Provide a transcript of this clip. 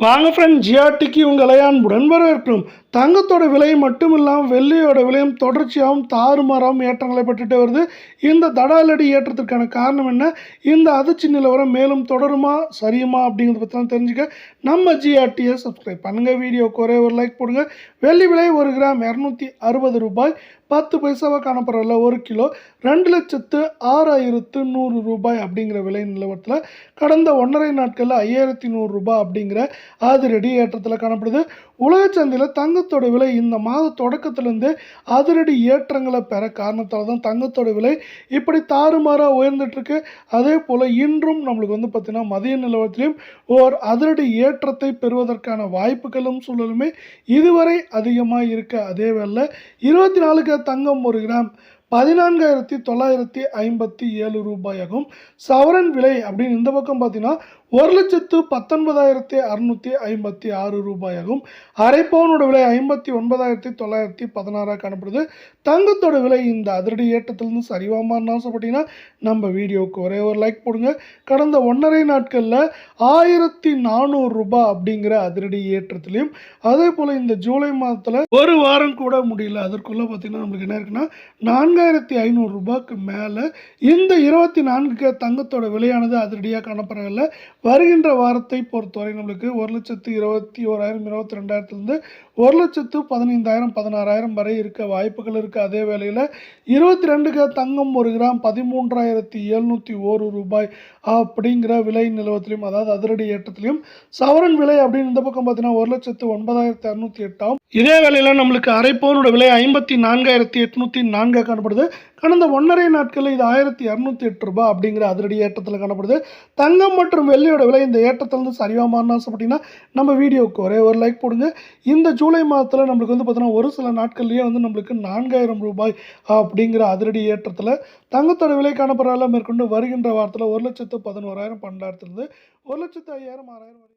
வாங்க ஃப்ரெண்ட், ஜிஆர்டிக்கு உங்களை அன்புடன் வரவேற்கிறோம். தங்கத்தோட விலை மட்டும் இல்லாமல் வெள்ளியோட விலையும் தொடர்ச்சியாகவும் தாறுமாறாகவும் ஏற்றங்களை பெற்றுட்டு வருது. இந்த தடாலடி ஏற்றத்திற்கான காரணம் என்ன, இந்த அதிர்ச்சி நிலவரம் மேலும் தொடருமா சரியுமா அப்படிங்கிறத பற்றி தான் தெரிஞ்சுக்க நம்ம ஜிஆர்டியை சப்ஸ்கிரைப் பண்ணுங்கள். வீடியோக்கு ஒரே ஒரு லைக் போடுங்க. வெள்ளி விலை 1 கிராம் 260 ரூபாய் 10 பைசாவாக காணப்படுறதில்ல. 1 கிலோ 2,06,100 ரூபாய் அப்படிங்கிற விலை நிலவரத்தில் கடந்த 1.5 நாட்களில் 5,100 ரூபாய் அப்படிங்கிற அதிரடி ஏற்றத்தில் காணப்படுது. உலக சந்தையில் தங்கத்தோட விலை இந்த மாத தொடக்கத்திலேருந்து அதிரடி ஏற்றங்களை பெற காரணத்தால் தான் தங்கத்தோட விலை இப்படி தாறுமாறாக உயர்ந்துட்டுருக்கு. அதே போல் இன்றும் நம்மளுக்கு பார்த்திங்கன்னா மதிய நிலவரத்திலையும் ஓர் அதிரடி ஏற்றத்தை பெறுவதற்கான வாய்ப்புகளும் சூழலுமே இதுவரை அதிகமாக இருக்க. அதே வேளை 24 தங்கம் 1 கிராம் 14,957 ரூபாயாகும். சவரன் விலை அப்படின்னு இந்த பக்கம் பார்த்தீங்கன்னா 1,19,656 ரூபாயாகும். அரை பவுனோட விலை 59,916 காணப்படுது. தங்கத்தோட விலை இந்த அதிரடி ஏற்றத்திலிருந்து சரிவாமான்னு ஆசைப்பட்டீங்கன்னா நம்ம வீடியோவுக்கு ஒரே ஒரு லைக் போடுங்க. கடந்த 1.5 நாட்களில் 1,400 ரூபாய் அப்படிங்கிற அதிரடி ஏற்றத்திலையும் அதே போல் இந்த ஜூலை மாதத்தில் ஒரு வாரம் கூட முடியல, அதற்குள்ளே பார்த்தீங்கன்னா நம்மளுக்கு என்ன இருக்குன்னா 4,500 ரூபாய்க்கு மேலே இந்த 24 தங்கத்தோட விலையானது அதிரடியாக காணப்படவில்லை. வருகின்ற வாரத்தை பொறுத்தவரை நம்மளுக்கு 1,21,000 22,000 1,15,000 16,000 வரை இருக்க வாய்ப்புகள் இருக்குது. அதே வேளையில் 22 தங்கம் 1 கிராம் 13,701 ரூபாய் அப்படிங்கிற விலை நிலவரத்திலையும் அதாவது அதிரடி ஏற்றத்திலையும் சவரன் விலை அப்படின்னு இந்த பக்கம் பார்த்தீங்கன்னா 1,09,608 ஆகும். இதே வேளையில் நம்மளுக்கு அரை பவுனோட விலை 54,804 காணப்படுது. கடந்த 1.5 நாட்களில் இது 1,208 ரூபாய் அப்படிங்கிற அதிரடி ஏற்றத்தில் காணப்படுது. தங்கம் மற்றும் வெள்ளியோட விலை இந்த ஏற்றத்திலிருந்து சரிவாமான்னு ஆசைப்பட்டீங்கன்னா நம்ம வீடியோவுக்கு ஒரே ஒரு லைக் போடுங்க. இந்த ஜூலை மாதத்தில் நம்மளுக்கு பார்த்தீங்கன்னா ஒரு சில நாட்கள்லேயே நம்மளுக்கு 4,000 ரூபாய் அப்படிங்கிற அதிரடி ஏற்றத்தில் தங்கத்தோட விலை காணப்படுறதால மேற்கொண்டு வருகின்ற வாரத்தில் 1,11,000 12,000 1,05,000 6,000